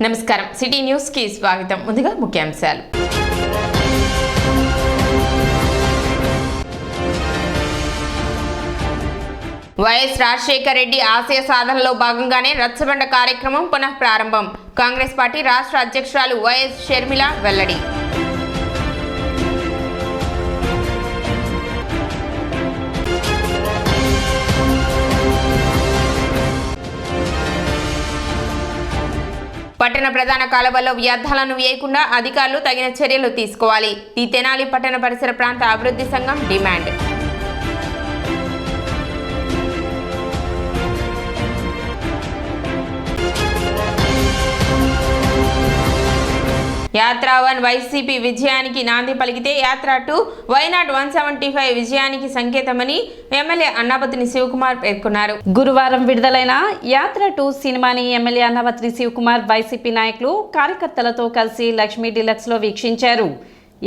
నమస్కారం city news కి స్వాగతం. ముందుగా ముఖ్యాంశాలు. వైఎస్ రాజశేఖర్ రెడ్డి ఆశయ సాధనలో భాగంగానే రచ్చబండ కార్యక్రమం పునః ప్రారంభం. కాంగ్రెస్ పార్టీ రాష్ట్ర అధ్యక్షురాలు వైఎస్ షర్మిల వెల్లడి. పట్టణ ప్రధాన కాలువల్లో వ్యర్థాలను వేయకుండా అధికారులు తగిన చర్యలు తీసుకోవాలి. ఈ తెనాలి పట్టణ పరిసర ప్రాంత అభివృద్ధి సంఘం డిమాండ్. యాత్ర 1 వైసీపీ విజయానికి నాంది పలికితే యాత్ర 2 వైనాట్ 175 విజయానికి సంకేతమని ఎమ్మెల్యే అన్నాబత్తుని శివకుమార్ పేర్కొన్నారు. గురువారం విడుదలైన యాత్ర 2 సినిమాని ఎమ్మెల్యే అన్నాబత్తుని శివకుమార్ వైసీపీ నాయకులు కార్యకర్తలతో కలిసి లక్ష్మీ డిలక్స్ లో వీక్షించారు.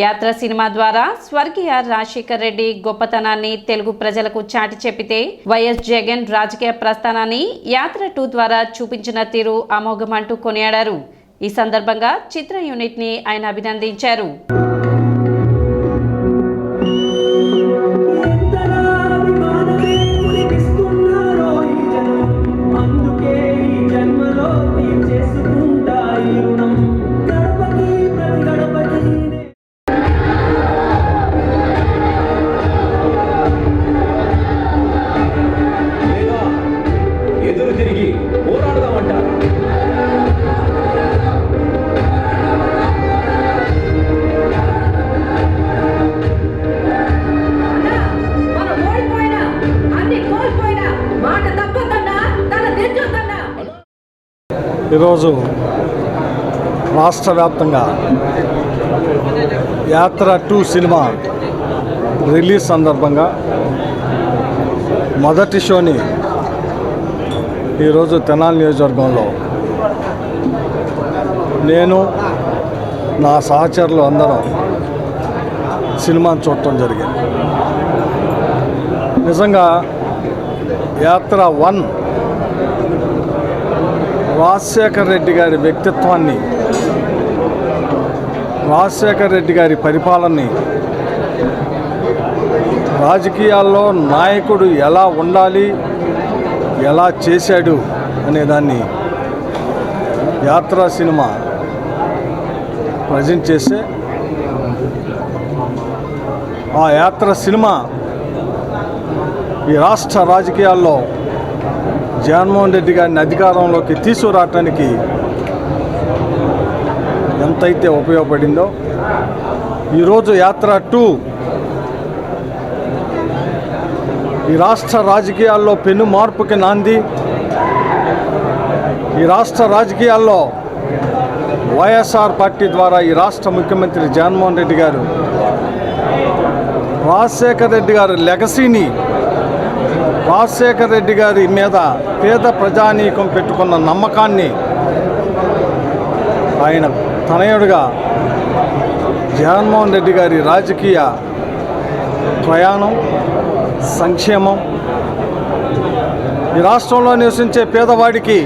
యాత్ర సినిమా ద్వారా స్వర్గీయ రాజశేఖర్ రెడ్డి గొప్పతనాన్ని తెలుగు ప్రజలకు చాటి చెప్పితే వైఎస్ జగన్ రాజకీయ ప్రస్థానాన్ని యాత్ర 2 ద్వారా చూపించిన తీరు అమోఘమంటూ కొనియాడారు. ఈ సందర్భంగా చిత్ర యూనిట్ ని ఆయన అభినందించారు. ఈరోజు రాష్ట్ర వ్యాప్తంగా యాత్ర 2 సినిమా రిలీజ్ సందర్భంగా మొదటి షోని ఈరోజు తెనాలి నియోజకవర్గంలో నేను నా సహచరులు అందరం సినిమాను చూడటం జరిగింది. నిజంగా యాత్ర 1 రాజశేఖర్ రెడ్డి గారి వ్యక్తిత్వాన్ని, రాజశేఖర్ రెడ్డి గారి పరిపాలనని, రాజకీయాల్లో నాయకుడు ఎలా ఉండాలి, ఎలా చేశాడు అనేదాన్ని యాత్ర సినిమా ప్రజెంట్ చేస్తే ఆ యాత్ర సినిమా ఈ రాష్ట్ర రాజకీయాల్లో జగన్మోహన్ రెడ్డి గారిని అధికారంలోకి తీసుకురావటానికి ఎంతైతే ఉపయోగపడిందో ఈరోజు యాత్ర 2 ఈ రాష్ట్ర రాజకీయాల్లో పెను మార్పుకి నాంది. ఈ రాష్ట్ర రాజకీయాల్లో వైఎస్ఆర్ పార్టీ ద్వారా ఈ రాష్ట్ర ముఖ్యమంత్రి జగన్మోహన్ రెడ్డి గారు రాజశేఖర్ రెడ్డి గారి లెగసీని, రాజశేఖర్ రెడ్డి గారి మీద పేద ప్రజానీకం పెట్టుకున్న నమ్మకాన్ని ఆయన తనయుడుగా జగన్మోహన్ రెడ్డి గారి రాజకీయ ప్రయాణం, సంక్షేమం, ఈ రాష్ట్రంలో నివసించే పేదవాడికి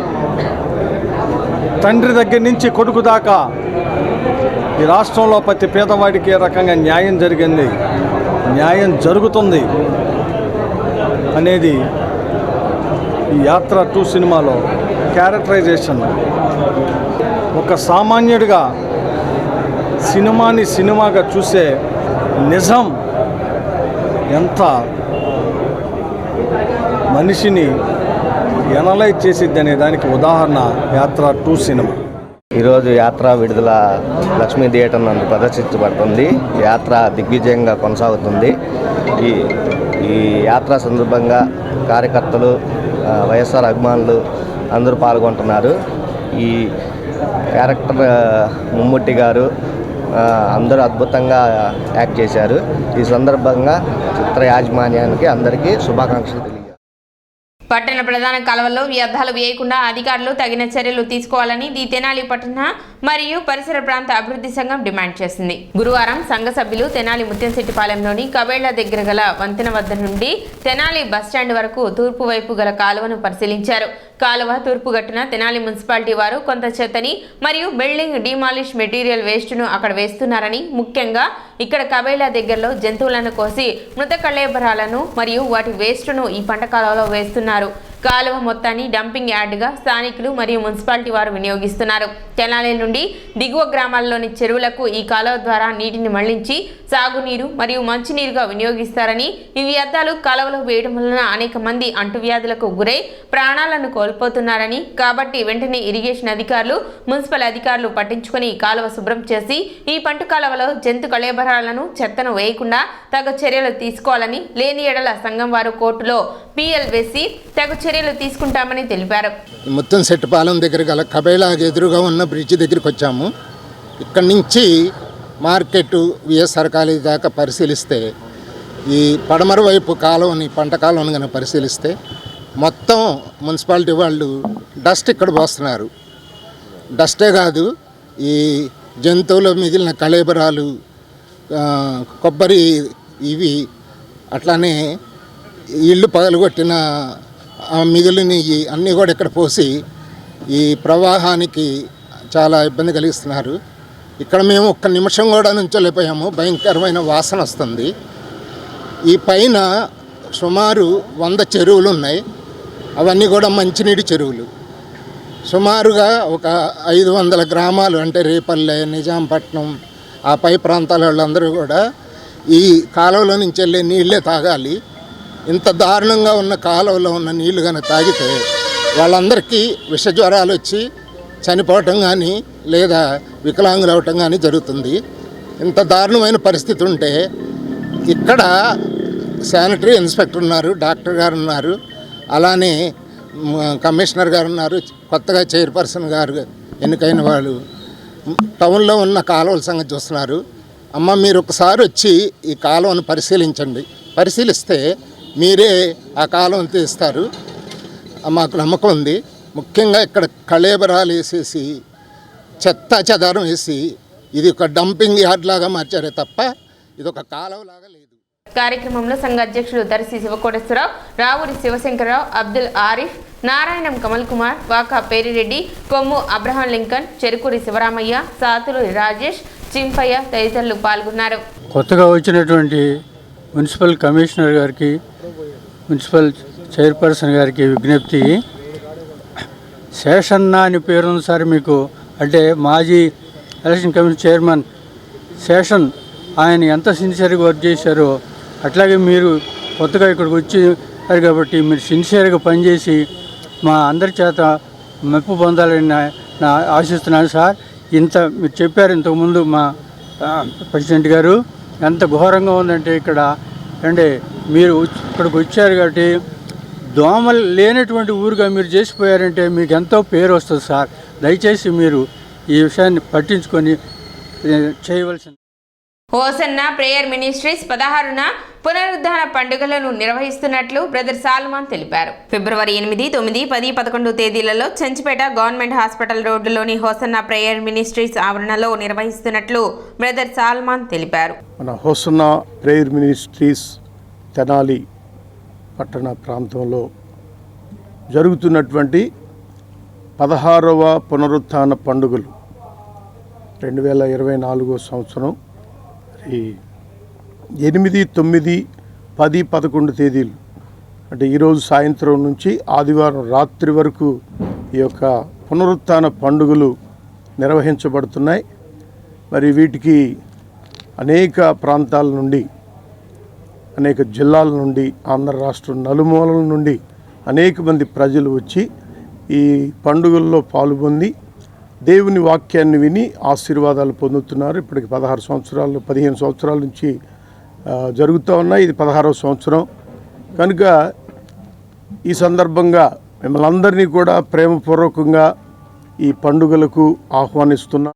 తండ్రి దగ్గర నుంచి కొడుకు దాకా ఈ రాష్ట్రంలో ప్రతి పేదవాడికి ఏ రకంగా న్యాయం జరిగింది, న్యాయం జరుగుతుంది అనేది ఈ యాత్ర 2 సినిమాలో క్యారెక్టరైజేషన్. ఒక సామాన్యుడిగా సినిమాని సినిమాగా చూసే నిజం ఎంత మనిషిని ఎనలైజ్ చేసిద్ది అనే దానికి ఉదాహరణ యాత్ర 2 సినిమా. ఈరోజు యాత్ర విడుదల లక్ష్మీ థియేటర్ నందు ప్రదర్శించబడుతుంది. యాత్ర దిగ్విజయంగా కొనసాగుతుంది. ఈ యాత్ర సందర్భంగా కార్యకర్తలు, వైఎస్ఆర్ అభిమానులు అందరూ పాల్గొంటున్నారు. ఈ క్యారెక్టర్ ముమ్ముట్టి గారు అందరూ అద్భుతంగా యాక్ట్ చేశారు. ఈ సందర్భంగా చిత్ర యాజమాన్యానికి అందరికీ శుభాకాంక్షలు తెలియజేస్తారు. పట్టణ ప్రధాన కాలువల్లో వ్యర్థాలు వేయకుండా అధికారులు తగిన చర్యలు తీసుకోవాలని ది తెనాలి పట్టణ మరియు పరిసర ప్రాంత అభివృద్ధి సంఘం డిమాండ్ చేసింది. గురువారం సంఘ సభ్యులు తెనాలి ముత్యంశెట్టిపాలెంలోని కబేళ్ల దగ్గర గల వంతెన వద్ద నుండి తెనాలి బస్టాండ్ వరకు తూర్పు వైపు గల కాలువను పరిశీలించారు. కాలువ తూర్పు గట్టున తెనాలి మున్సిపాలిటీ వారు కొంత చెత్తని మరియు బిల్డింగ్ డిమాలిష్ మెటీరియల్ వేస్ట్ను అక్కడ వేస్తున్నారని, ముఖ్యంగా ఇక్కడ కబేళ్ల దగ్గరలో జంతువులను కోసి మృత కళేబరాలను మరియు వాటి వేస్ట్ను ఈ పంట కాలువలో వేస్తున్నారు. కాలువ మొత్తాన్ని డంపింగ్ యార్డ్గా స్థానికులు మరియు మున్సిపాలిటీ వారు వినియోగిస్తున్నారు. తెనాలి నుండి దిగువ గ్రామాల్లోని చెరువులకు ఈ కాలువ ద్వారా నీటిని మళ్లించి సాగునీరు మరియు మంచినీరుగా వినియోగిస్తారని, ఈ వ్యర్థాలు కాలువలో వేయడం వలన అనేక మంది అంటువ్యాధులకు గురై ప్రాణాలను కోల్పోతున్నారని, కాబట్టి వెంటనే ఇరిగేషన్ అధికారులు మున్సిపల్ అధికారులు పట్టించుకొని కాలువ శుభ్రం చేసి ఈ పంట కాలువలో జంతు కళేబరాలను చెత్తను వేయకుండా తగు చర్యలు తీసుకోవాలని, లేని ఎడల సంఘం వారు కోర్టులో పిఎల్ వేసి తగు చర్యలు తీసుకుంటామని తెలిపారు. ముత్తంశెట్టిపాలెం దగ్గర గల కబేళాకి ఎదురుగా ఉన్న బ్రిడ్జి దగ్గరికి వచ్చాము. ఇక్కడి నుంచి మార్కెట్ విఎస్ఆర్ కాలేజీ దాకా పరిశీలిస్తే ఈ పడమర వైపు కాలువని పంట కాలువని కనుక పరిశీలిస్తే మొత్తం మున్సిపాలిటీ వాళ్ళు డస్ట్ ఇక్కడ పోస్తున్నారు. డస్టే కాదు, ఈ జంతువుల మిగిలిన కళేబరాలు, కొబ్బరి ఇవి, అట్లానే ఇళ్ళు పగలగొట్టిన మిగిలిన అన్నీ కూడా ఇక్కడ పోసి ఈ ప్రవాహానికి చాలా ఇబ్బంది కలిగిస్తున్నారు. ఇక్కడ మేము ఒక్క నిమిషం కూడా నుంచోలేకపోయాము. భయంకరమైన వాసన వస్తుంది. ఈ పైన సుమారు 100 చెరువులు ఉన్నాయి. అవన్నీ కూడా మంచినీటి చెరువులు. సుమారుగా ఒక 500 గ్రామాలు, అంటే రేపల్లె, నిజాంపట్నం, ఆ పై ప్రాంతాల వాళ్ళందరూ కూడా ఈ కాలువలో నుంచి వెళ్ళే నీళ్ళే తాగాలి. ఇంత దారుణంగా ఉన్న కాలువలో ఉన్న నీళ్లు కనుక తాగితే వాళ్ళందరికీ విషజ్వరాలు వచ్చి చనిపోవటం కానీ లేదా వికలాంగులు అవటం కానీ జరుగుతుంది. ఇంత దారుణమైన పరిస్థితి ఉంటే ఇక్కడ శానిటరీ ఇన్స్పెక్టర్ ఉన్నారు, డాక్టర్ గారు ఉన్నారు, అలానే కమిషనర్ గారు ఉన్నారు, కొత్తగా చైర్పర్సన్ గారు ఎన్నికైన వాళ్ళు టౌన్లో ఉన్న కాలువల సంగతి చూస్తున్నారు. అమ్మ, మీరు ఒకసారి వచ్చి ఈ కాలువను పరిశీలించండి. పరిశీలిస్తే మీరే ఆ కాలువను తీస్తారు. మాకు నమ్మకం ఉంది. ముఖ్యంగా ఇక్కడ కళేబరాలు వేసేసి చెత్త చెదారం వేసి ఇది ఒక డంపింగ్ యార్డ్ లాగా మార్చారే తప్ప ఇది ఒక కాలువలాగా లేదు. కార్యక్రమంలో సంఘ అధ్యక్షులు దర్శి శివకోటేశ్వరరావు, రావూరి శివశంకరరావు, అబ్దుల్ ఆరిఫ్, నారాయణం కమల్ కుమార్, వాకా పేరిరెడ్డి, కొమ్ము అబ్రహాం లింకన్, చెరుకూరి శివరామయ్య, సాతులు రాజేష్, చింపయ్య తదితరులు పాల్గొన్నారు. కొత్తగా వచ్చినటువంటి మున్సిపల్ కమిషనర్ గారికి, మున్సిపల్ చైర్పర్సన్ గారికి విజ్ఞప్తి, శేషన్న అని పేరుంది సార్ మీకు. అంటే మాజీ ఎలక్షన్ కమిషన్ చైర్మన్ శేషన్, ఆయన ఎంత సిన్సియర్గా వర్క్ చేశారో అట్లాగే మీరు కొత్తగా ఇక్కడికి వచ్చారు కాబట్టి మీరు సిన్సియర్గా పనిచేసి మా అందరి చేత మెప్పు పొందాలని నా ఆశిస్తున్నాను సార్. మీరు చెప్పారు ఇంతకుముందు మా ప్రెసిడెంట్ గారు, ఎంత ఘోరంగా ఉందంటే ఇక్కడ. అంటే మీరు ఇక్కడికి వచ్చారు కాబట్టి దోమలు లేనటువంటి ఊరుగా మీరు చేసిపోయారంటే మీకు ఎంతో పేరు వస్తుంది సార్. దయచేసి మీరు ఈ విషయాన్ని పట్టించుకొని చేయవలసింది. హోసన్న ప్రేయర్ మినిస్ట్రీస్ 16న పునరుద్ధరణ పండుగలను నిర్వహిస్తున్నట్లు బ్రదర్ సాల్మాన్ తెలిపారు. ఫిబ్రవరి 8, 9, 10, 11 తేదీలలో చెంచుపేట గవర్నమెంట్ హాస్పిటల్ రోడ్డులోని హోసన్న ప్రేయర్ మినిస్ట్రీస్ ఆవరణలో నిర్వహిస్తున్నట్లు బ్రదర్ సాల్మాన్ తెలిపారు. మన హోసన్న ప్రేయర్ మినిస్ట్రీస్ తెనాలి పట్టణ ప్రాంతంలో జరుగుతున్నటువంటి 16వ పునరుత్థాన పండుగలు 2024 సంవత్సరం 8, 9, 10, 11 తేదీలు, అంటే ఈరోజు సాయంత్రం నుంచి ఆదివారం రాత్రి వరకు ఈ యొక్క పునరుత్థాన పండుగలు నిర్వహించబడుతున్నాయి. మరి వీటికి అనేక ప్రాంతాల నుండి, అనేక జిల్లాల నుండి, ఆంధ్ర రాష్ట్రం నలుమూలల నుండి అనేక మంది ప్రజలు వచ్చి ఈ పండుగల్లో పాల్గొంది దేవుని వాక్యాన్ని విని ఆశీర్వాదాలు పొందుతున్నారు. ఇప్పటికి 15 సంవత్సరాల నుంచి జరుగుతూ ఉన్నాయి. ఇది 16వ సంవత్సరం కనుక ఈ సందర్భంగా మిమ్మల్ని అందరినీ కూడా ప్రేమపూర్వకంగా ఈ పండుగలకు ఆహ్వానిస్తున్నాం.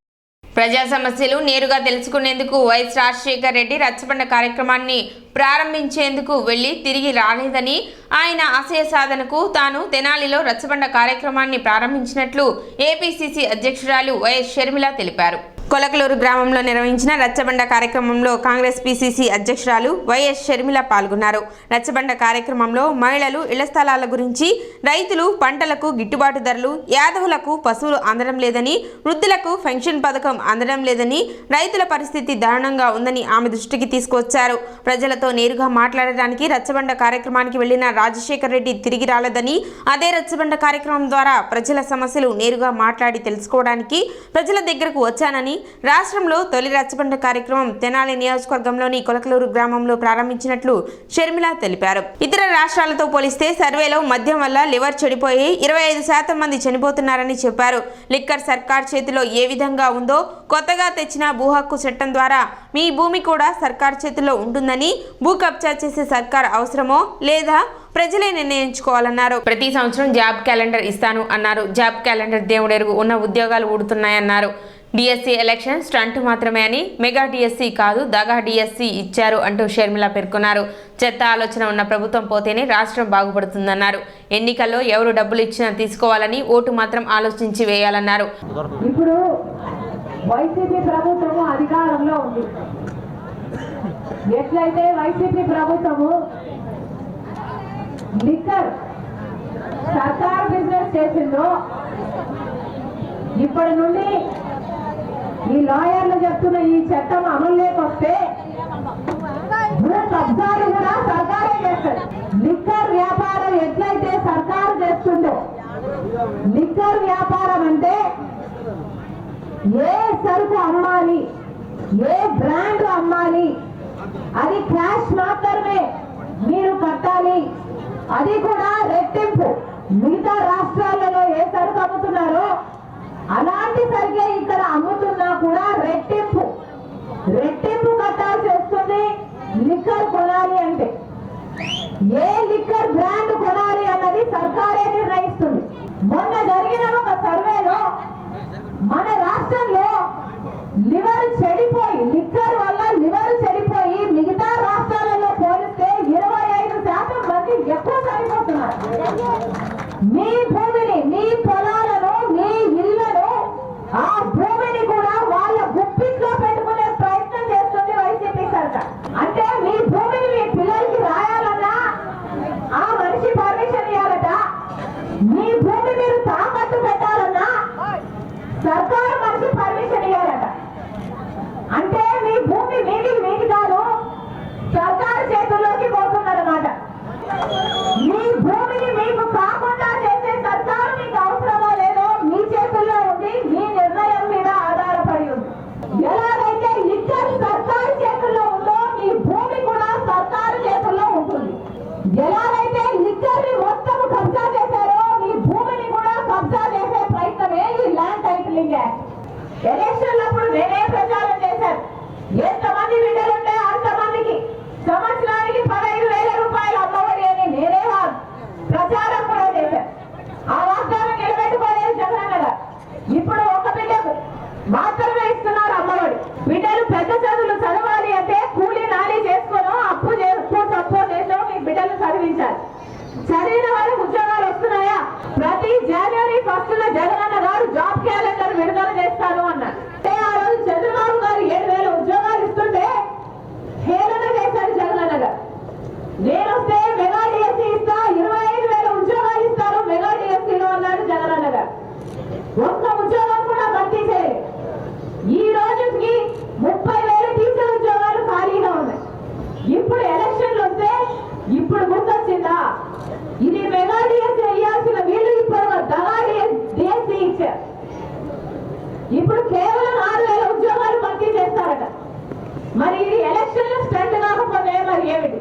ప్రజా సమస్యలు నేరుగా తెలుసుకునేందుకు వైఎస్ రాజశేఖర్ రెడ్డి రచ్చబండ కార్యక్రమాన్ని ప్రారంభించేందుకు వెళ్లి తిరిగి రాలేదని, ఆయన ఆశయ సాధనకు తాను తెనాలిలో రచ్చబండ కార్యక్రమాన్ని ప్రారంభించినట్లు ఏపీసీసీ అధ్యక్షురాలు వైఎస్ షర్మిల తెలిపారు. కొలకలూరు గ్రామంలో నిర్వహించిన రచ్చబండ కార్యక్రమంలో కాంగ్రెస్ పీసీసీ అధ్యక్షురాలు వైఎస్ షర్మిల పాల్గొన్నారు. రచ్చబండ కార్యక్రమంలో మహిళలు ఇళ్ల స్థలాల గురించి, రైతులు పంటలకు గిట్టుబాటు ధరలు, యాదవులకు పశువులు అందడం లేదని, వృద్ధులకు పెన్షన్ పథకం అందడం లేదని, రైతుల పరిస్థితి దారుణంగా ఉందని ఆమె దృష్టికి తీసుకొచ్చారు. ప్రజలతో నేరుగా మాట్లాడడానికి రచ్చబండ కార్యక్రమానికి వెళ్లిన రాజశేఖర్ రెడ్డి తిరిగి రాలేదని, అదే రచ్చబండ కార్యక్రమం ద్వారా ప్రజల సమస్యలు నేరుగా మాట్లాడి తెలుసుకోవడానికి ప్రజల దగ్గరకు వచ్చానని, రాష్ట్రంలో తొలి రచ్చబండ కార్యక్రమం తెనాలి నియోజకవర్గంలోని కొలకలూరు గ్రామంలో ప్రారంభించినట్లు షర్మిల తెలిపారు. ఇతర రాష్ట్రాలతో పోలిస్తే సర్వేలో మద్యం వల్ల లివర్ చెడిపోయి 25% మంది చనిపోతున్నారని చెప్పారు. లిక్కర్ సర్కార్ చేతిలో ఏ విధంగా ఉందో కొత్తగా తెచ్చిన భూ హక్కు చట్టం ద్వారా మీ భూమి కూడా సర్కార్ చేతిలో ఉంటుందని, భూ కబ్జా చేసే సర్కార్ అవసరమో లేదా ప్రజలే నిర్ణయించుకోవాలన్నారు. ప్రతి సంవత్సరం జాబ్ క్యాలెండర్ ఇస్తాను అన్నారు. జాబ్ క్యాలెండర్ దేవుడెరుగు, ఉన్న ఉద్యోగాలు ఊడుతున్నాయన్నారు. డిఎస్సి ఎలక్షన్ స్టంట్ మాత్రమే అని, మెగా డిఎస్సి కాదు దగా డిఎస్సి ఇచ్చారు అంటూ షర్మిల పేర్కొన్నారు. చెత్త ఆలోచన ఉన్న ప్రభుత్వం పోతేనే రాష్ట్రం బాగుపడుతుందన్నారు. ఎన్నికల్లో ఎవరు డబ్బులు ఇచ్చినా తీసుకోవాలని, ఓటు మాత్రం ఆలోచించి వేయాలన్నారు. ఇప్పుడు వైసీపీ ప్రభుత్వము అధికారంలో ఉంది. ఎట్లయితే వైసీపీ ప్రభుత్వము లిక్కర్ సర్కార్ బిజినెస్ చేసిందో, ఇప్పటి నుండి ఈ లాయర్లు చెప్తున్న ఈ చట్టం అమలులోకి వస్తే భూ కబ్జాలు కూడా సర్కారే చేస్తారు. లిక్కర్ వ్యాపారం ఎట్లయితే సర్కారు చేస్తుందో, లిక్కర్ వ్యాపారం అంటే ఏ సరుకు అమ్మాలి, ఏ బ్రాండ్ అమ్మాలి, అది క్యాష్ మాత్రమే మీరు కట్టాలి, అది కూడా రెట్టింపు. మిగతా రాష్ట్రాలలో ఏ సరుకు అమ్ముతున్నారో అలాంటి సరిగే ఇక్కడ అమ్ముతున్నా కూడా రెట్టింపు కట్టాల్సి వస్తుంది. లిక్కర్ కొనాలి అంటే ఏ లిక్కర్ బ్రాండ్ కొనాలి అన్నది సర్కారే నిర్ణయిస్తుంది. మొన్న జరిగిన ఒక సర్వేలో మన రాష్ట్రంలో లివర్ చెడిపోయి, లిక్కర్ వల్ల లివర్ చెడిపోయి మిగతా రాష్ట్రాలలో పోలిస్తే 25% మంది ఎక్కువ చనిపోతున్నారు. మీ భూమిని, మీ పొలాలను, మీ ఇళ్లను, ఆ భూమిని కూడా వాళ్ళ గుప్పిట్లో పెట్టుకునే ప్రయత్నం చేస్తుంది వైసీపీ సర్కార్. అంటే మీ భూమిని మీ పిల్లలకి రాయాలన్నా ఆ మనిషి పర్మిషన్ ఇవ్వాలట, మీ భూమి మీరు తాకట్టు పెట్టాలన్నా సర్కారు మనిషి పర్మిషన్ ఇవ్వాలట. అంటే మీ భూమి మీది కాదు, సర్కారు చేతుల్లోకి పోతుందన్నమాట. మీ భూమిని మీకు కాకుండా చేసే సర్కారు మీకు అవసరమో లేదో మీ చేతుల్లో ఉంది, మీ నిర్ణయం మీద ఆధారపడి ఉంది. ఎలాగైతే లిక్కర్ సర్కారు చేతుల్లో ఉందో మీ భూమి కూడా సర్కారు చేతుల్లో ఉంటుంది. ఎలాగైతే లిక్కర్ ని మొత్తం కబ్జా చేశారో మీ భూమిని కూడా కబ్జా చేసే ప్రయత్నమే ఈ ల్యాండ్ టైటిలింగ్ యాక్ట్. ఎలక్షన్లప్పుడు నేనే ప్రచారం చేశాను. ఎంతమంది బిడ్డలుంటే అంతమందికి సంవత్సరానికి 15,000 రూపాయలు అమ్మఒడి అని నేనే ప్రచారం కూడా చేశాను. ఆ వాగ్దానం నిలబెట్టుకోలేదు జగనన్న గారు. ఇప్పుడు ఒక బిడ్డకు మాత్రమే ఇస్తున్నారు అమ్మఒడి. బిడ్డలు పెద్ద చదువులు చదవాలి అంటే కూలీ నాలి చేసుకోను, అప్పు చేసో మీ బిడ్డలు చదివించాలి. చదివిన వాళ్ళకి ఉద్యోగాలు వస్తున్నాయా? ప్రతి జనవరి 1న జగనన్న గారు జాబ్ క్యాలెండర్ విడుదల చేస్తాను అన్నారు. ఆ రోజు చంద్రబాబు గారు 7,000 ఉద్యోగాలు ఇస్తుంటే హేళన చేశారు జగనన్న గారు. నేను వస్తే మెగా డిఎస్సీ ఇస్తా, 25,000 ఉద్యోగాలు ఇస్తారు మెగా డిఎస్సీలో అన్నాడు జగనన్న గారు. ఒక్క ఉద్యోగం కూడా భర్తీ చేయలేదు. ఈ రోజుకి 30,000 టీచర్ ఉద్యోగాలు ఖాళీగా ఉన్నాయి. ఇప్పుడు ఎలక్షన్లు వస్తే ఇప్పుడు గుర్తొచ్చిందా? ఇది మెగా డిఎస్సీ ఇవ్వాల్సిన వీళ్ళు ఇప్పుడు దగా డిఎస్సీ ఇచ్చారు. ఇప్పుడు కేవలం 6,000 ఉద్యోగాలు భర్తీ చేస్తారట. మరి ఇది ఎలక్షన్ల స్టంట్ కాకపోతే మరి ఏమిటి?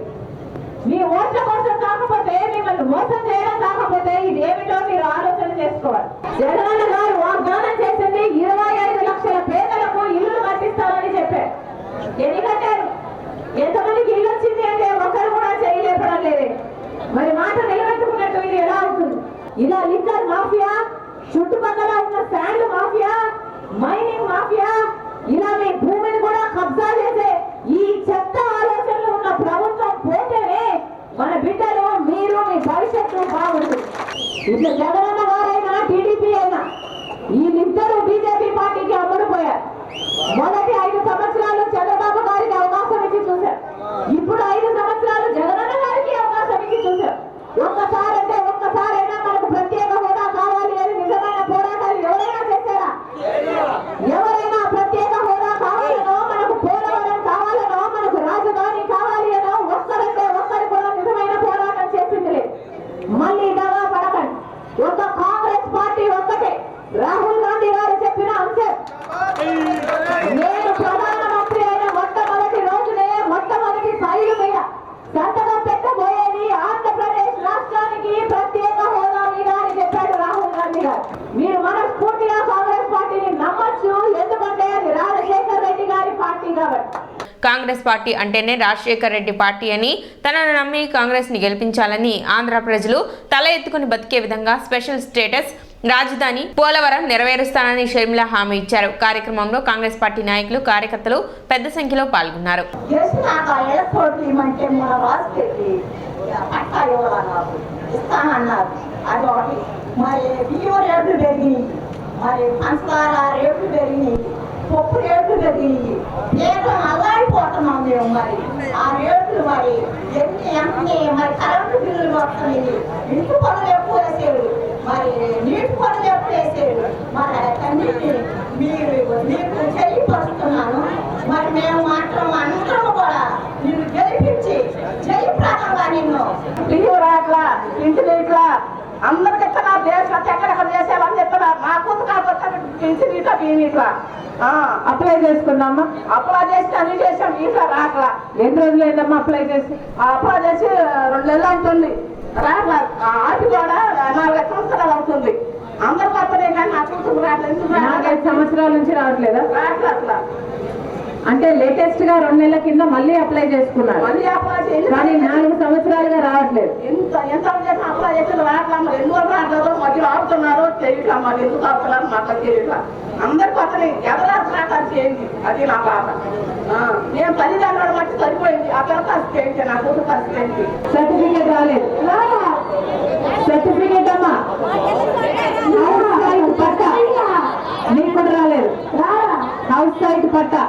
మీ ఓట్ల కోసం కాకపోతే, మిమ్మల్ని మోసం చేయడం కాకపోతే ఇది ఏమిటో మీరు ఆలోచన చేసుకోవాలి. జగనన్న గారు వాగ్దానం చేసింది 25 లక్షల పేదలకు ఇల్లు కట్టిస్తారని చెప్పారు. ఎన్ని కట్టారు? ఎంతమందికి ఇల్లు వచ్చింది అంటే ఒకరు కూడా చేయలేపడం లేదే. మరి మాట నిలబెట్టుకున్నట్టు ఇది ఎలా అవుతుంది? ఇలా లిక్కర్ మాఫియా, చుట్టుపక్కల ఉన్న శాండ్ మాఫియా, మైనింగ్ మాఫియా, ఇట్లా జగనన్న గారైనా టీడీపీ అయినా వీళ్ళిద్దరూ బీజేపీ పార్టీకి అమ్ముడుపోయారు. మొదటి 5 సంవత్సరాలు చంద్రబాబు గారికి అవకాశం ఇచ్చి చూశారు. ఇప్పుడు 5 సంవత్సరాలు జగనన్న గారికి అవకాశం ఇచ్చి చూశారు. ఒక్కసారైనా మనకు ప్రత్యేక హోదా కావాలి అని నిజమైన పోరాటాలు ఎవరైనా చేశారా? ఎవరైనా ప్రత్యేక హోదా కావాలనో, మనకు పోలవరం కావాలనో, మనకు రాజధాని కావాలి అనో ఒక్కరంటే ఒక్కరు కూడా నిజమైన పోరాటం చేసింది లేదు. మళ్ళీ దగా పడకండి. ఒక కాంగ్రెస్ పార్టీ ఒక్కటే రాహుల్ గాంధీ గారు చెప్పిన అంశం, నేను ప్రధానమంత్రి అయిన మొట్టమొదటి రోజునే మొట్టమొదటి ఫైలు మీద సంతకం పెట్టబోయేది ఆంధ్రప్రదేశ్ రాష్ట్రానికి ప్రత్యేక హోదా మీద అని చెప్పాడు రాహుల్ గాంధీ గారు. మీరు మనస్ఫూర్తిగా కాంగ్రెస్ పార్టీని నమ్మచ్చు, ఎందుకంటే అది రాజశేఖర్ రెడ్డి గారి పార్టీ కాబట్టి. కాంగ్రెస్ పార్టీ అంటేనే రాజశేఖర్ రెడ్డి పార్టీ అని, తనను నమ్మి కాంగ్రెస్ని గెలిపించాలని ఆంధ్ర ప్రజలు తల ఎత్తుకుని బతికే విధంగా స్పెషల్ స్టేటస్ రాజధాని పోలవరం నెరవేరుస్తానని షర్మిల హామీ ఇచ్చారు. కార్యక్రమంలో కాంగ్రెస్ పార్టీ నాయకులు, కార్యకర్తలు పెద్ద సంఖ్యలో పాల్గొన్నారు. పప్పు రేట్లు పెరిగినాయి, పేదలు అల్లాడిపోతున్నాం మేము. మరి ఆ రేట్లు మరి ఎన్ని మరి కరెంటు బిల్లులు వస్తున్నాయి, ఇంటి పనులు ఎక్కువ వేసేది, మరి నీటి పనులు ఎక్కువ వేసేది. మరి అన్నింటినీ మీకు తెలియపరుస్తున్నాను. మరి మేము మాత్రం అందరం కూడా నిన్ను గెలిపించి జయప్రదంగా నిన్ను ఇల్లు రాట్లా, ఇంటి నీట్లా అందరికి ఇట్లా దేశం ఎక్కడెక్కడ చేసేవాళ్ళని చెప్తున్నా. మా కూతురు కాబట్టి ఇంటి నీట్లా ఈ నీట్లా అప్లై చేసుకున్నామా? అప్లై చేసి అన్ని చేసాం. ఇట్లా రాట్లా. ఎన్ని రోజులు అయిందమ్మా అప్లై చేసి? అప్లై చేసి 2 నెలలు అవుతుంది. రాట్లా. ఆటి కూడా 4 సంవత్సరాలు అవుతుంది. అందరు పక్కనే కానీ నా కూతురు రావట్లేదు. 4-5 సంవత్సరాల నుంచి రావట్లేదా? రాట్లా. అట్లా అంటే లేటెస్ట్ గా 2 నెలల కింద మళ్ళీ అప్లై చేసుకున్నారు. మళ్ళీ అప్లై చేసి కానీ 4 సంవత్సరాలుగా రావట్లేదు. ఎంత అప్లై చేసి రాట్లా. మరి ఎందుకు రావట్లేదు? మధ్యలో ఆడుతున్నారు తెలియట్లా. మరి ఎందుకు ఆడుతున్నారు మాకు తెలియట్లా. అందరికి అతని ఎవరు చేయండి, అది నా బాధ. నేను తల్లిదండ్రులు మట్టి సరిపోయింది. ఆ పిల్ల పరిస్థితి ఏంటి, నా కూతురు పరిస్థితి ఏంటి? సర్టిఫికేట్ రాలేదు. సర్టిఫికేట్ అమ్మా పట్టా నీకు కూడా రాలేదు. హౌస్ సైట్ పట్టా,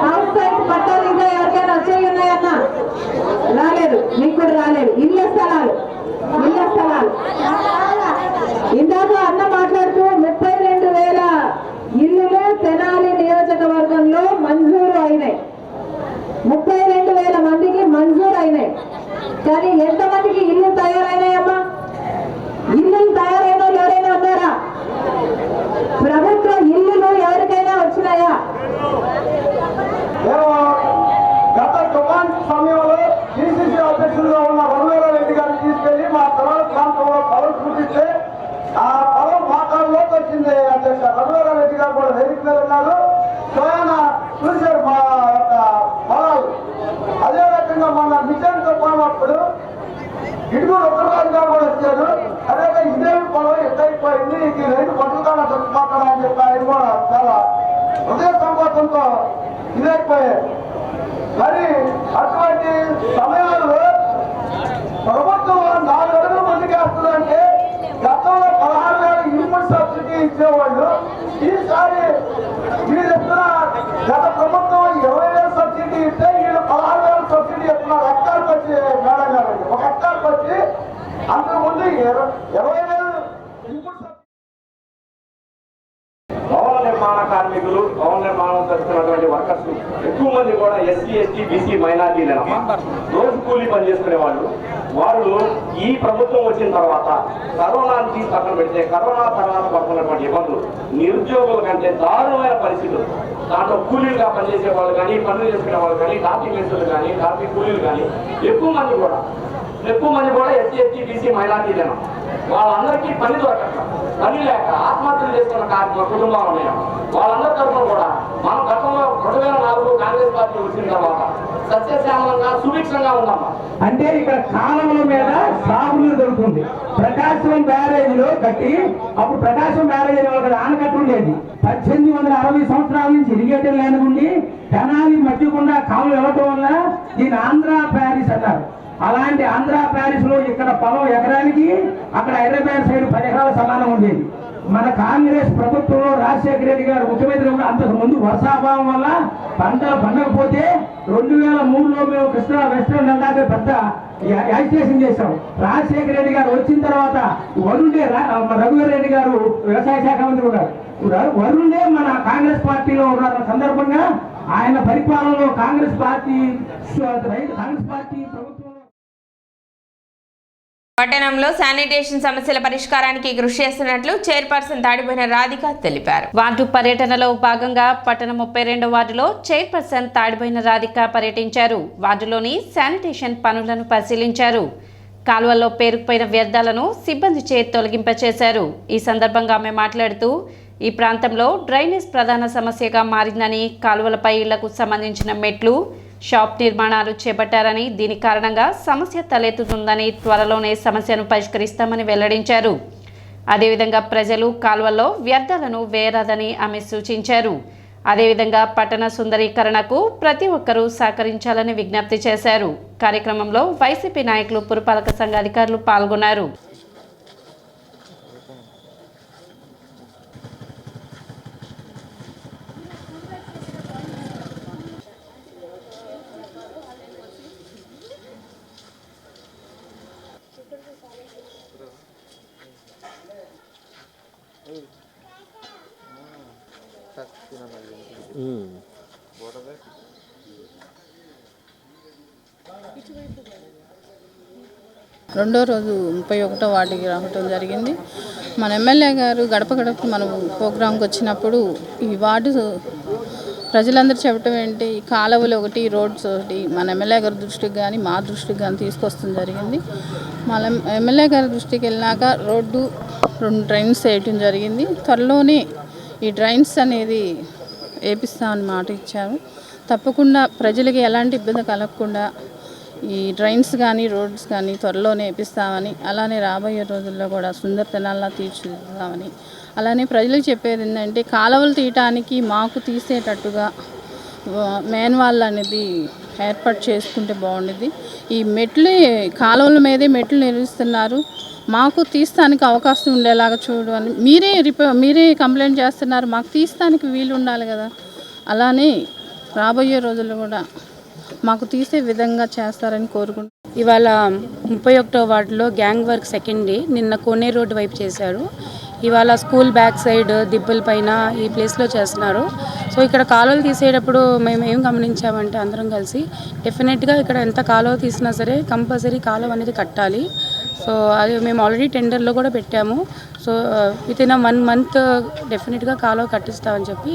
హౌస్ సైట్ పట్టాలు ఇంకా ఎవరికైనా వచ్చేవి ఉన్నాయన్నా? రాలేదు. నీకు కూడా రాలేదు. ఇళ్ళ స్థలాలు ఇందాక అన్న మాట్లాడుతూ 32,000 ఇల్లులు తెనాలి నియోజకవర్గంలో మంజూరు అయినాయి. 32,000 మందికి మంజూరు అయినాయి. కానీ ఎంతమందికి ఇల్లు తయారైనాయమ్మా? ఇల్లులు తయారైన ఎవరైనా ఉన్నారా? ప్రభుత్వ ఇల్లులు ఎవరికైనా వచ్చినాయా? గత తుఫాన్ సమయంలో డిసిసి అధ్యక్షులుగా ఉన్న రఘువీరారెడ్డి గారిని తీసుకెళ్లి మా తరాల ప్రాంతంలో పొలం చూపిస్తే ఆ పొలం మాటల్లోకి వచ్చింది అధ్యక్ష. రఘువీరారెడ్డి గారు కూడా వేదిక మీద ఉన్నారు. స్వయాన చూశారు మా యొక్క పొలాలు. అదే రకంగా మన మిషన్ తుఫాన్ అప్పుడు ఇడుగురు ఉత్తరరాజు గారు కూడా వచ్చారు. అదే ఇదేమి పొలం ఎట్టయిపోయింది, ఈ రైతు బతుకుతాన చచ్చిపోతాడా అని చెప్పి ఆయన కూడా చాలా హృదయ సంకోచంతో ఇదైపోయారు. మరి అటువంటి సమయాల్లో ప్రభుత్వం 4 అడుగులు ముందుకేస్తుందంటే గతంలో 16,000 ఇన్పుట్ సబ్సిడీ ఇచ్చేవాళ్ళు. ఈసారి మీరు చెప్తున్న గత ప్రభుత్వం 20,000 సబ్సిడీ ఇస్తే వీళ్ళు 16,000 సబ్సిడీ చెప్తున్నారు. హెక్టార్కి వచ్చి మేడం గారు, ఒక హెక్టార్కి వచ్చి అంతకుముందు 20,000 ఇన్పుట్ భవన నిర్మాణ కార్మికులు, భవన నిర్మాణం చేస్తున్నటువంటి వర్కర్స్ ఎక్కువ మంది కూడా ఎస్సీ, ఎస్టీ, బీసీ మైనార్టీలేనమ్మా. రోజు కూలీ పని చేసుకునే వాళ్ళు ఈ ప్రభుత్వం వచ్చిన తర్వాత కరోనాని తీసి పక్కన పెడితే కరోనా తర్వాత పడుతున్నటువంటి ఇబ్బందులు, నిరుద్యోగుల కంటే దారుణమైన పరిస్థితులు. దాంట్లో కూలీలుగా పనిచేసే వాళ్ళు కానీ, పనులు చేసుకునే వాళ్ళు కానీ, కాఫీ మేస్టులు కానీ, కాఫీ కూలీలు కానీ ఎక్కువ మంది కూడా ఎస్సీ, ఎస్టీ, బీసీ మైనార్టీలేనా. వాళ్ళందరికీ పని దొరకక, పని లేక ఆత్మహత్యలు చేసుకున్న కుటుంబాలు ఉన్నాయి. వాళ్ళందరి తరఫున కూడా మనం గతంలో 2004 కాంగ్రెస్ పార్టీ వచ్చిన తర్వాత సస్యశ్యామలంగా సుభిక్షంగా ఉన్నామా. అంటే ఇక్కడ కాలంలో మీద సాగునీరు దొరుకుతుంది. ప్రకాశం బ్యారేజ్లో కట్టి, అప్పుడు ప్రకాశం బ్యారేజ్ ఆనకట్టు ఉండేది. 1860 సంవత్సరాల నుంచి ఇరిగేటర్ లేనుండి తెనాలి మధ్యకుండా కాలువ ఇవ్వటం వల్ల దీని ఆంధ్ర ప్యారిస్ అన్నారు. అలాంటి ఆంధ్ర ప్యారిస్ లో ఇక్కడ పొలం ఎకరానికి అక్కడ హైదరాబాద్ సైడ్ 10 ఎకరాల సమానం ఉండేది. మన కాంగ్రెస్ ప్రభుత్వంలో రాజశేఖర రెడ్డి గారు ముఖ్యమంత్రి కూడా అంతకు ముందు వర్షాభావం వల్ల పంటలు పండకపోతే 2003లో మేము కృష్ణా వెస్టర్న్ దాకా పెద్ద యాజిటేషన్ చేశాం. రాజశేఖర రెడ్డి గారు వచ్చిన తర్వాత వరుణే రఘువీర్ రెడ్డి గారు వ్యవసాయ శాఖ మంత్రి ఉన్నారు. వరుణే మన కాంగ్రెస్ పార్టీలో ఉన్న సందర్భంగా ఆయన పరిపాలనలో కాంగ్రెస్ పార్టీ ప్రభుత్వం పట్టణంలో శానిటేషన్ సమస్యల పరిష్కారానికి కృషి చేస్తున్నట్లు చైర్పర్సన్ తాడిపోయిన రాధిక తెలిపారు. వార్డు పర్యటనలో భాగంగా పట్టణ 32వ వార్డులో చైర్పర్సన్ తాడిపోయిన రాధిక పర్యటించారు. వార్డులోని శానిటేషన్ పనులను పరిశీలించారు. కాలువల్లో పేరుకుపోయిన వ్యర్థాలను సిబ్బందిచే తొలగింపచేశారు. ఈ సందర్భంగా ఆమె మాట్లాడుతూ ఈ ప్రాంతంలో డ్రైనేజ్ ప్రధాన సమస్యగా మారిందని, కాలువలపై ఇళ్లకు సంబంధించిన మెట్లు, షాప్ నిర్మాణాలు చేపట్టారని, దీని కారణంగా సమస్య తలెత్తుతుందని, త్వరలోనే సమస్యను పరిష్కరిస్తామని వెల్లడించారు. అదేవిధంగా ప్రజలు కాలువల్లో వ్యర్థాలను వేయరాదని ఆమె సూచించారు. అదేవిధంగా పట్టణ సుందరీకరణకు ప్రతి ఒక్కరూ సహకరించాలని విజ్ఞప్తి చేశారు. కార్యక్రమంలో వైసీపీ నాయకులు, పురపాలక సంఘ అధికారులు పాల్గొన్నారు. రెండో రోజు 31వ వార్డుకి రావటం జరిగింది. మన ఎమ్మెల్యే గారు గడప గడప మనం ప్రోగ్రాంకి వచ్చినప్పుడు ఈ వార్డు ప్రజలందరూ చెప్పడం ఏంటి, ఈ కాలువలు ఒకటి, రోడ్స్ ఒకటి మన ఎమ్మెల్యే గారి దృష్టికి కానీ మా దృష్టికి కానీ తీసుకొస్తాం జరిగింది. మన ఎమ్మెల్యే గారి దృష్టికి వెళ్ళినాక రోడ్డు 2 డ్రైన్స్ వేయటం జరిగింది. త్వరలోనే ఈ డ్రైన్స్ అనేది వేపిస్తామని మాట ఇచ్చారు. తప్పకుండా ప్రజలకి ఎలాంటి ఇబ్బంది కలగకుండా ఈ డ్రైన్స్ కానీ రోడ్స్ కానీ త్వరలోనే వేపిస్తామని, అలానే రాబోయే రోజుల్లో కూడా సుందర తెనాల్లా తీర్చిదిద్దామని, అలానే ప్రజలకు చెప్పేది ఏంటంటే కాలువలు తీయటానికి మాకు తీసేటట్టుగా మెయిన్ వాల్ అనేది ఏర్పాటు చేసుకుంటే బాగుండేది. ఈ మెట్లు కాలువల మీదే మెట్లు నిర్మిస్తున్నారు, మాకు తీస్తానికి అవకాశం ఉండేలాగా చూడని మీరే కంప్లైంట్ చేస్తున్నారు, మాకు తీస్తానికి వీలు ఉండాలి కదా. అలానే రాబోయే రోజుల్లో కూడా మాకు తీసే విధంగా చేస్తారని కోరుకుంటున్నాను. ఇవాళ 31వ వార్డులో గ్యాంగ్ వర్క్ సెకండ్ డే. నిన్న కోనే రోడ్డు వైపు చేశారు. ఇవాళ స్కూల్ బ్యాక్ సైడ్ దిబ్బల పైన ఈ ప్లేస్లో చేస్తున్నారు. సో ఇక్కడ కాలువలు తీసేటప్పుడు మేము ఏం గమనించామంటే అందరం కలిసి డెఫినెట్గా ఇక్కడ ఎంత కాలువ తీసినా సరే కంపల్సరీ కాలువ అనేది కట్టాలి. సో అది మేము ఆల్రెడీ టెండర్లో కూడా పెట్టాము. సో వితిన్ 1 month డెఫినెట్గా కాలువ కట్టిస్తామని చెప్పి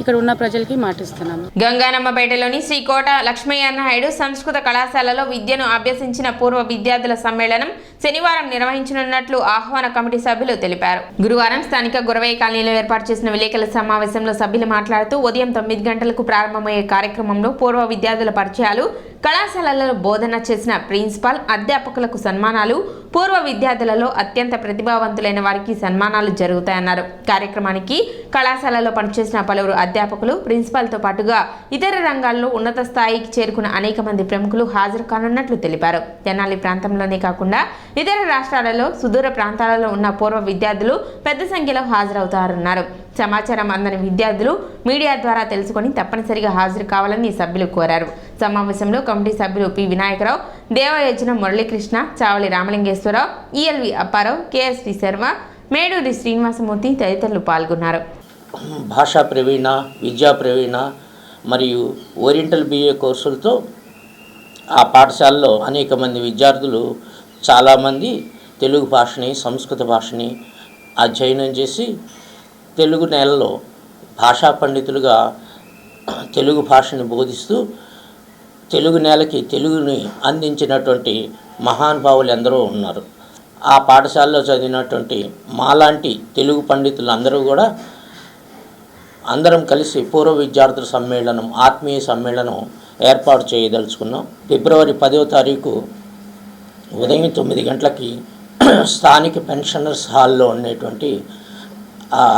ఇక్కడ ఉన్న ప్రజలకి మాటిస్తున్నాము. గంగానమ్మపేటలోని శ్రీ కోట లక్ష్మయ్య నాయుడు సంస్కృత కళాశాలలో విద్యను అభ్యసించిన పూర్వ విద్యార్థుల సమ్మేళనం శనివారం నిర్వహించనున్నట్లు ఆహ్వాన కమిటీ సభ్యులు తెలిపారు. గురువారం స్థానిక గురవయ్య కాలనీలో ఏర్పాటు చేసిన విలేకరుల సమావేశంలో సభ్యులు మాట్లాడుతూ ఉదయం 9 గంటలకు ప్రారంభమయ్యే కార్యక్రమంలో పూర్వ విద్యార్థుల పరిచయాలు, కళాశాలలో బోధన చేసిన ప్రిన్సిపాల్, అధ్యాపకులకు సన్మానాలు, పూర్వ విద్యార్థులలో అత్యంత ప్రతిభావంతులైన వారికి సన్మానాలు జరుగుతాయన్నారు. కార్యక్రమానికి కళాశాలలో పనిచేసిన పలువురు అధ్యాపకులు, ప్రిన్సిపాల్తో పాటుగా ఇతర రంగాల్లో ఉన్నత స్థాయికి చేరుకున్న అనేక మంది ప్రముఖులు హాజరు కానున్నట్లు తెలిపారు. తెనాలి ప్రాంతంలోనే కాకుండా ఇతర రాష్ట్రాలలో, సుదూర ప్రాంతాలలో ఉన్న పూర్వ విద్యార్థులు పెద్ద సంఖ్యలో హాజరవుతారన్నారు. సమాచారం అందని విద్యార్థులు మీడియా ద్వారా తెలుసుకొని తప్పనిసరిగా హాజరు కావాలని సభ్యులు కోరారు. సమావేశంలో కమిటీ సభ్యులు P Vinayaka Rao, దేవయోజన Muralikrishna, Chavali Ramalingeswara Rao, ELV Apparao, KSV Sharma, Meduri Srinivasamurthy తదితరులు పాల్గొన్నారు. భాషా ప్రవీణ, విద్యా ప్రవీణ మరియు ఓరియంటల్ బిఏ కోర్సులతో ఆ పాఠశాలలో అనేక మంది విద్యార్థులు చాలామంది తెలుగు భాషని, సంస్కృత భాషని అధ్యయనం చేసి తెలుగు నేలలో భాషా పండితులుగా తెలుగు భాషని బోధిస్తూ తెలుగు నేలకి తెలుగుని అందించినటువంటి మహానుభావులు ఎందరో ఉన్నారు. ఆ పాఠశాలలో చదివినటువంటి మాలాంటి తెలుగు పండితులు అందరూ కూడా అందరం కలిసి పూర్వ విద్యార్థుల సమ్మేళనం, ఆత్మీయ సమ్మేళనం ఏర్పాటు చేయదలుచుకున్నాం. ఫిబ్రవరి 10వ తారీఖు ఉదయం 9 గంటలకి స్థానిక పెన్షనర్స్ హాల్లో ఉండేటువంటి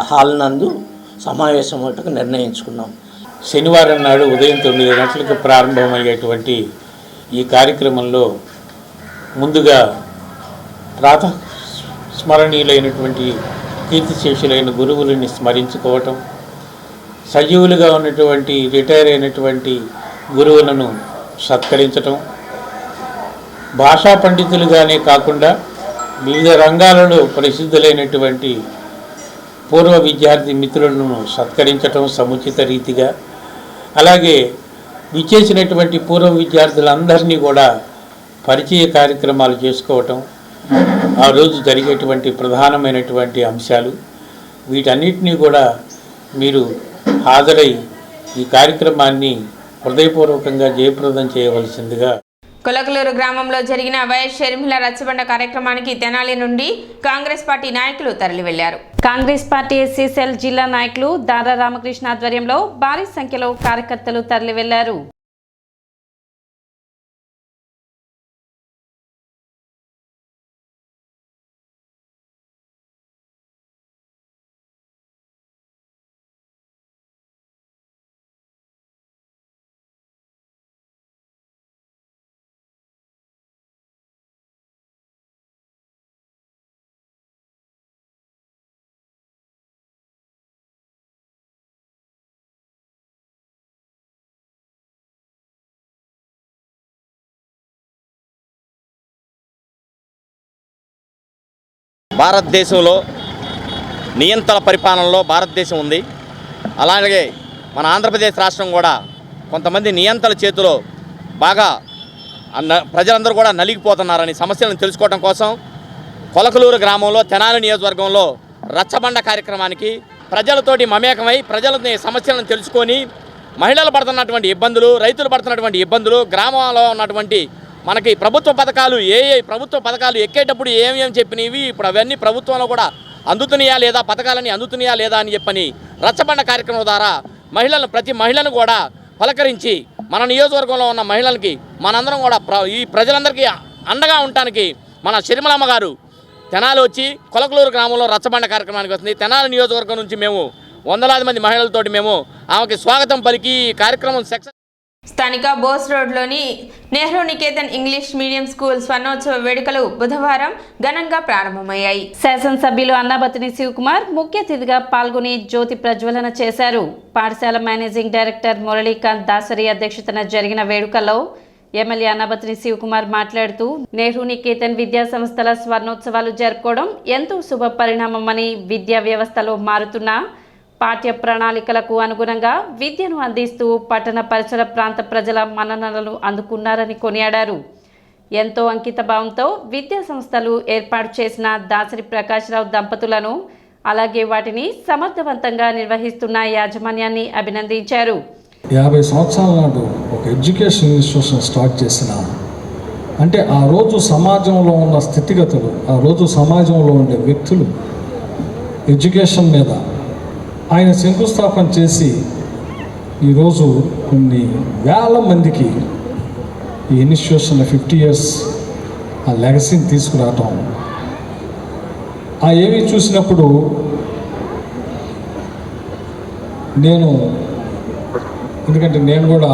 హాల్ నందు సమావేశం ఒకటి నిర్ణయించుకున్నాం. శనివారం నాడు ఉదయం 9 గంటలకు ప్రారంభమయ్యేటువంటి ఈ కార్యక్రమంలో ముందుగా ప్రాతः స్మరణీయులైనటువంటి కీర్తిశేషులైన గురువులని స్మరించుకోవటం, సజీవులుగా ఉన్నటువంటి రిటైర్ అయినటువంటి గురువులను సత్కరించటం, భాషా పండితులుగానే కాకుండా వివిధ రంగాలలో ప్రసిద్ధులైనటువంటి పూర్వ విద్యార్థి మిత్రులను సత్కరించటం సముచిత రీతిగా, అలాగే విచ్చేసినటువంటి పూర్వ విద్యార్థులందరినీ కూడా పరిచయ కార్యక్రమాలు చేసుకోవటం ఆ రోజు జరిగేటువంటి ప్రధానమైనటువంటి అంశాలు. వీటన్నిటినీ కూడా మీరు హాజరై ఈ కార్యక్రమాన్ని హృదయపూర్వకంగా జయప్రదం చేయవలసిందిగా. కొలకలూరు గ్రామంలో జరిగిన వైఎస్ షర్మిల రచ్చబండ కార్యక్రమానికి తెనాలి నుండి కాంగ్రెస్ పార్టీ నాయకులు తరలి వెళ్లారు. కాంగ్రెస్ పార్టీ ఎస్సీ సెల్ జిల్లా నాయకులు దారా రామకృష్ణ ఆధ్వర్యంలో భారీ సంఖ్యలో కార్యకర్తలు తరలి వెళ్లారు. భారతదేశంలో నియంత్రణ పరిపాలనలో భారతదేశం ఉంది. అలాగే మన ఆంధ్రప్రదేశ్ రాష్ట్రం కూడా కొంతమంది నియంత్రణ చేతిలో బాగా ప్రజలందరూ కూడా నలిగిపోతున్నారని సమస్యలను తెలుసుకోవడం కోసం కొలకలూరు గ్రామంలో తెనాలి నియోజకవర్గంలో రచ్చబండ కార్యక్రమానికి ప్రజలతోటి మమేకమై ప్రజలని సమస్యలను తెలుసుకొని మహిళలు పడుతున్నటువంటి ఇబ్బందులు, రైతులు పడుతున్నటువంటి ఇబ్బందులు, గ్రామంలో ఉన్నటువంటి మనకి ప్రభుత్వ పథకాలు ప్రభుత్వ పథకాలు ఎక్కేటప్పుడు ఏమేమి చెప్పినవి ఇప్పుడు అవన్నీ ప్రభుత్వంలో కూడా అందుతున్నాయా లేదా, పథకాలని అందుతున్నాయా లేదా అని చెప్పని రచ్చబండ కార్యక్రమం ద్వారా ప్రతి మహిళను కూడా పలకరించి మన నియోజకవర్గంలో ఉన్న మహిళలకి మనందరం కూడా ఈ ప్రజలందరికీ అండగా ఉండటానికి మన షర్మిలమ్మ గారు తెనాలి వచ్చి కొలకలూరు గ్రామంలో రచ్చబండ కార్యక్రమానికి వస్తుంది. తెనాలి నియోజకవర్గం నుంచి మేము వందలాది మంది మహిళలతోటి మేము ఆమెకి స్వాగతం పలికి ఈ కార్యక్రమం సక్సెస్. స్థానిక బోస్ రోడ్లోని Nehru Niketan English medium school స్వర్ణోత్సవ వేడుకలు బుధవారం ఘనంగా ప్రారంభమయ్యాయి. శాసనసభ్యులు అన్నాబతిని శివకుమార్ ముఖ్య అతిథిగా పాల్గొని జ్యోతి ప్రజ్వలన చేశారు. పాఠశాల మేనేజింగ్ డైరెక్టర్ మురళీకాంత్ దాసరి అధ్యక్షతన జరిగిన వేడుకల్లో ఎమ్మెల్యే అన్నాబతిని శివకుమార్ మాట్లాడుతూ నెహ్రూ నికేతన్ విద్యా సంస్థల స్వర్ణోత్సవాలు జరుపుకోవడం ఎంతో శుభ పరిణామమని, విద్యా వ్యవస్థలో మారుతున్న పాఠ్య ప్రణాళికలకు అనుగుణంగా విద్యను అందిస్తూ పట్టణ పరిసర ప్రాంత ప్రజల మన్ననలను అందుకున్నారని కొనియాడారు. ఎంతో అంకితభావంతో విద్యా సంస్థలు ఏర్పాటు చేసిన దాసరి ప్రకాశ్రావు దంపతులను, అలాగే వాటిని సమర్థవంతంగా నిర్వహిస్తున్న యాజమాన్యాన్ని అభినందించారు. 50 సంవత్సరాల నాడు ఒక ఎడ్యుకేషన్ ఇన్స్టిట్యూషన్ స్టార్ట్ చేసిన అంటే ఆ రోజు సమాజంలో ఉన్న స్థితిగతులు, ఆ రోజు సమాజంలో ఉండే వ్యక్తులు ఎడ్యుకేషన్ మీద ఆయన శంకుస్థాపన చేసి ఈరోజు కొన్ని వేల మందికి ఈ ఇన్స్టిట్యూషన్ 50 years ఆ లెగసీని తీసుకురావటం, ఆ ఏవి చూసినప్పుడు ఎందుకంటే నేను కూడా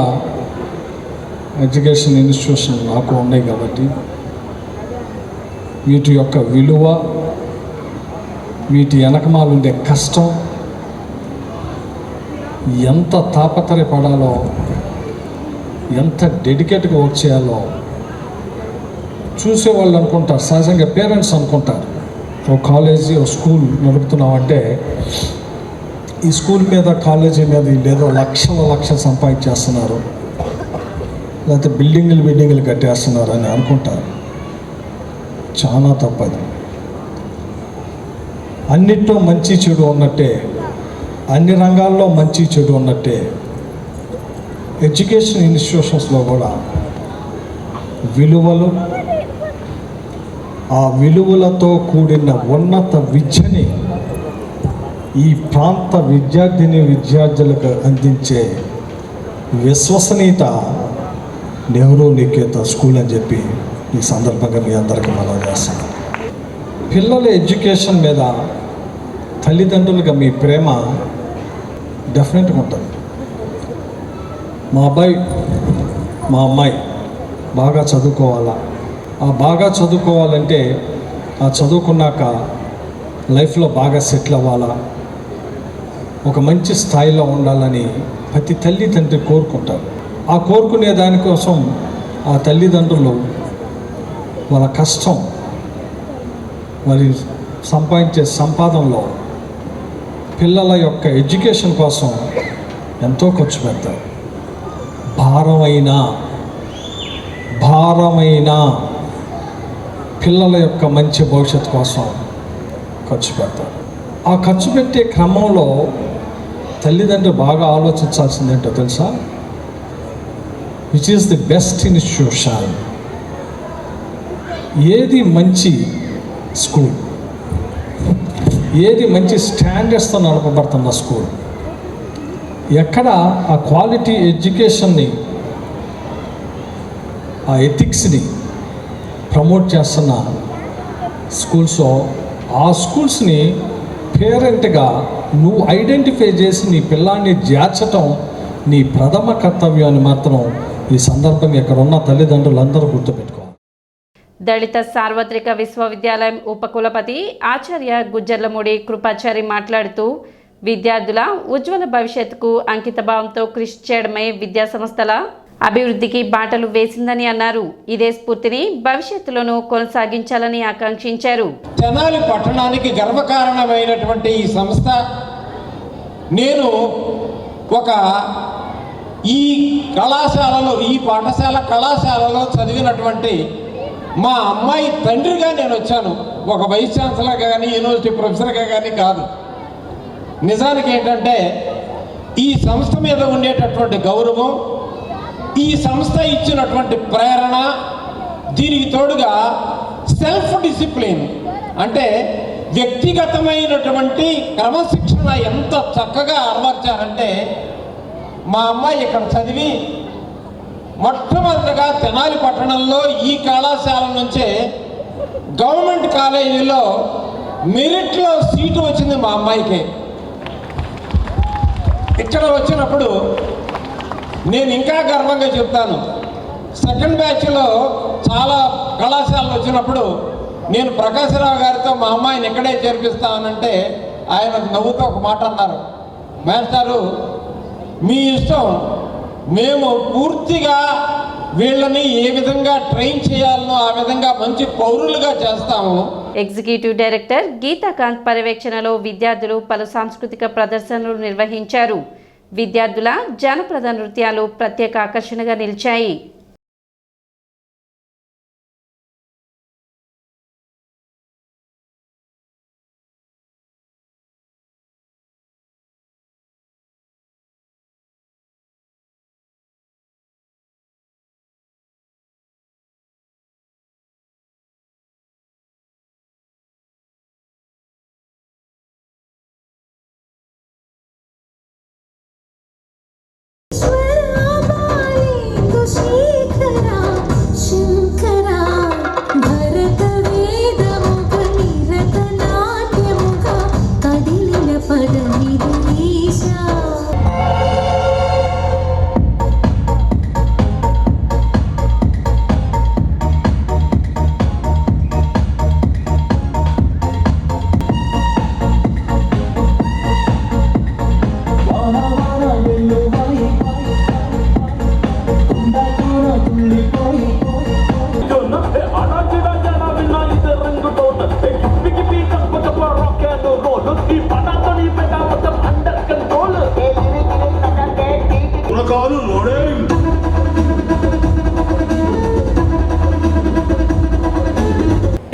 ఎడ్యుకేషన్ ఇన్స్టిట్యూషన్ నాకు ఉన్నాయి కాబట్టి వీటి యొక్క విలువ, వీటి వెనకమాల ఉండే కష్టం, ఎంత తాపత్రయపడాలో, ఎంత డెడికేట్గా వర్క్ చేయాలో చూసేవాళ్ళు అనుకుంటారు. సహజంగా పేరెంట్స్ అనుకుంటారు, ఓ కాలేజీ ఓ స్కూల్ నడుపుతున్నామంటే ఈ స్కూల్ మీద కాలేజీ మీద వీళ్ళేదో లక్షలు సంపాదించేస్తున్నారు, లేకపోతే బిల్డింగులు కట్టేస్తున్నారు అని అనుకుంటారు. చాలా తప్పది. అన్నిట్లో మంచి చెడు ఉన్నట్టే, అన్ని రంగాల్లో మంచి చెడు ఉన్నట్టే ఎడ్యుకేషన్ ఇన్స్టిట్యూషన్స్లో కూడా విలువలు, ఆ విలువలతో కూడిన ఉన్నత విద్యని ఈ ప్రాంత విద్యార్థులకు అందించే విశ్వసనీయత నెహ్రూ నికేతన్ స్కూల్ అని చెప్పి ఈ సందర్భంగా మీ అందరికీ మనం చేస్తాను. పిల్లల ఎడ్యుకేషన్ మీద తల్లిదండ్రులుగా మీ ప్రేమ డెఫినెట్గా ఉంటుంది. మా అబ్బాయి మా అమ్మాయి బాగా చదువుకోవాలా, బాగా చదువుకోవాలంటే ఆ చదువుకున్నాక లైఫ్లో బాగా సెటిల్ అవ్వాలా, ఒక మంచి స్థాయిలో ఉండాలని ప్రతి తల్లిదండ్రి కోరుకుంటారు. ఆ కోరుకునే దానికోసం ఆ తల్లిదండ్రులు వాళ్ళ కష్టం, మరి సంపాదించే సంపాదనలో పిల్లల యొక్క ఎడ్యుకేషన్ కోసం ఎంతో ఖర్చు పెడతారు. భారమైన పిల్లల యొక్క మంచి భవిష్యత్తు కోసం ఖర్చు పెడతారు. ఆ ఖర్చు పెట్టే క్రమంలో తల్లిదండ్రులు బాగా ఆలోచించాల్సింది ఏంటో తెలుసా? Which is the best institution, ఏది మంచి స్కూల్, ఏది మంచి స్టాండర్డ్స్తో నడపబడుతున్న స్కూల్, ఎక్కడ ఆ క్వాలిటీ ఎడ్యుకేషన్ని, ఆ ఎథిక్స్ని ప్రమోట్ చేస్తున్న స్కూల్స్, ఆ స్కూల్స్ని పేరెంట్గా నువ్వు ఐడెంటిఫై చేసి నీ పిల్లాన్ని చేర్చటం నీ ప్రథమ కర్తవ్యాన్ని మాత్రం ఈ సందర్భంగా ఇక్కడ ఉన్న తల్లిదండ్రులందరూ గుర్తుపెట్టుకోవాలి. దళిత సార్వత్రిక విశ్వవిద్యాలయం ఉపకులపతి ఆచార్య గుజ్జర్లమూడి కృపాచారి మాట్లాడుతూ విద్యార్థుల ఉజ్వల భవిష్యత్తుకు అంకితభావంతో కృషి చేయడమే విద్యాసంస్థల అభివృద్ధికి బాటలు వేసిందని అన్నారు. ఇదే స్ఫూర్తిని భవిష్యత్తులోనూ కొనసాగించాలని ఆకాంక్షించారు. తెనాలి పట్టణానికి గర్వకారణమైనటువంటి ఈ సంస్థ, నేను ఒక ఈ కళాశాలలో, ఈ పాఠశాల కళాశాలలో చదివినటువంటి మా అమ్మాయి తండ్రిగా నేను వచ్చాను. ఒక వైస్ ఛాన్సలర్గా కానీ యూనివర్సిటీ ప్రొఫెసర్గా కానీ కాదు. నిజానికి ఏంటంటే ఈ సంస్థ మీద ఉండేటటువంటి గౌరవం, ఈ సంస్థ ఇచ్చినటువంటి ప్రేరణ, దీనికి తోడుగా సెల్ఫ్ డిసిప్లిన్ అంటే వ్యక్తిగతమైనటువంటి క్రమశిక్షణ ఎంత చక్కగా అలవర్చారంటే, మా అమ్మాయి ఇక్కడ చదివి మొట్టమొదటిగా తెనాలి పట్టణంలో ఈ కళాశాల నుంచే గవర్నమెంట్ కాలేజీలో మెరిట్లో సీటు వచ్చింది మా అమ్మాయికి. ఇక్కడ వచ్చినప్పుడు నేను ఇంకా గర్వంగా చెప్తాను, సెకండ్ బ్యాచ్లో చాలా కళాశాలలు వచ్చినప్పుడు నేను ప్రకాశరావు గారితో మా అమ్మాయిని ఇక్కడే చేర్పిస్తానంటే ఆయన నవ్వుతూ ఒక మాట అన్నారు, మాస్టారు మీ ఇష్టం, మేము పూర్తిగా వీళ్ళని ఏ విధంగా ట్రైన్ చేయాలనో ఆ విధంగా మంచి పౌరులుగా చేస్తాము. ఎగ్జిక్యూటివ్ డైరెక్టర్ గీతాకాంత్ పర్యవేక్షణలో విద్యార్థులు పలు సాంస్కృతిక ప్రదర్శనలు నిర్వహించారు. విద్యార్థుల జానపద నృత్యాలు ప్రత్యేక ఆకర్షణగా నిలిచాయి.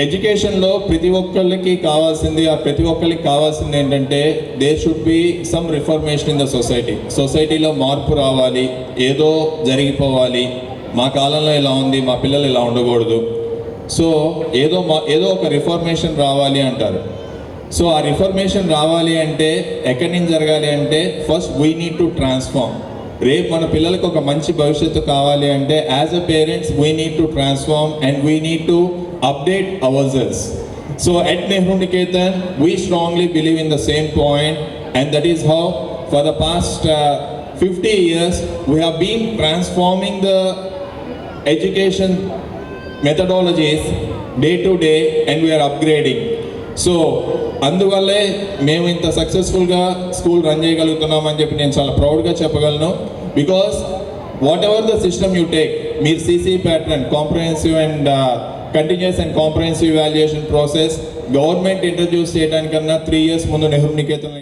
ఎడ్యుకేషన్లో ప్రతి ఒక్కరికి కావాల్సింది ఏంటంటే there should be some reformation in the సొసైటీలో మార్పు రావాలి, ఏదో జరిగిపోవాలి, మా కాలంలో ఇలా ఉంది, మా పిల్లలు ఇలా ఉండకూడదు, సో ఏదో ఒక రిఫర్మేషన్ రావాలి అంటారు. సో ఆ రిఫర్మేషన్ రావాలి అంటే ఎక్కడి నుంచి జరగాలి అంటే first we need to transform. రేపు మన పిల్లలకు ఒక మంచి భవిష్యత్తు కావాలి అంటే as a parents we need to transform and we need to update ourselves. So at Nehru Niketan, we strongly believe in the same point, and that is how for the past 50 years we have been transforming the education methodologies day to day and we are upgrading. So అందువల్లే మేము ఇంత సక్సెస్ఫుల్గా school run చేయగలుగుతున్నామని చెప్పి నేను చాలా ప్రౌడ్గా చెప్పగలను. Because whatever the system you take, మీరు CC pattern, comprehensive and continuous and comprehensive evaluation process government introduce చేయడానికన్నా 3 years ముందు నెహ్రూ నికేతన్.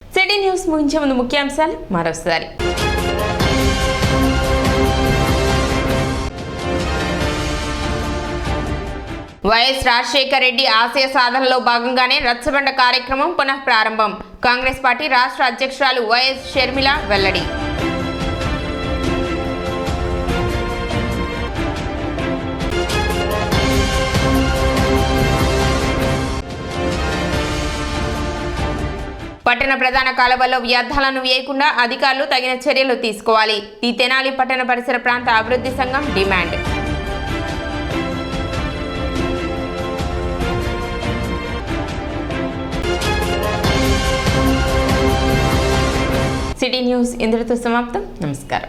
సిటీ న్యూస్ ముగించే ముందు ముఖ్యాంశాలు మరోసారి. వైఎస్ రాజశేఖర రెడ్డి ఆశయ సాధనలో భాగంగానే రచ్చబండ కార్యక్రమం పునః ప్రారంభం. కాంగ్రెస్ పార్టీ రాష్ట్ర అధ్యక్షురాలు వైఎస్ షర్మిల వెల్లడి. పట్టణ ప్రధాన కాలువల్లో వ్యర్థాలను వేయకుండా అధికారులు తగిన చర్యలు తీసుకోవాలి. ఈ తెనాలి పట్టణ పరిసర ప్రాంత అభివృద్ధి సంఘం డిమాండ్. సిటీ న్యూస్ ఇంతటితో సమాప్తం. నమస్కారం.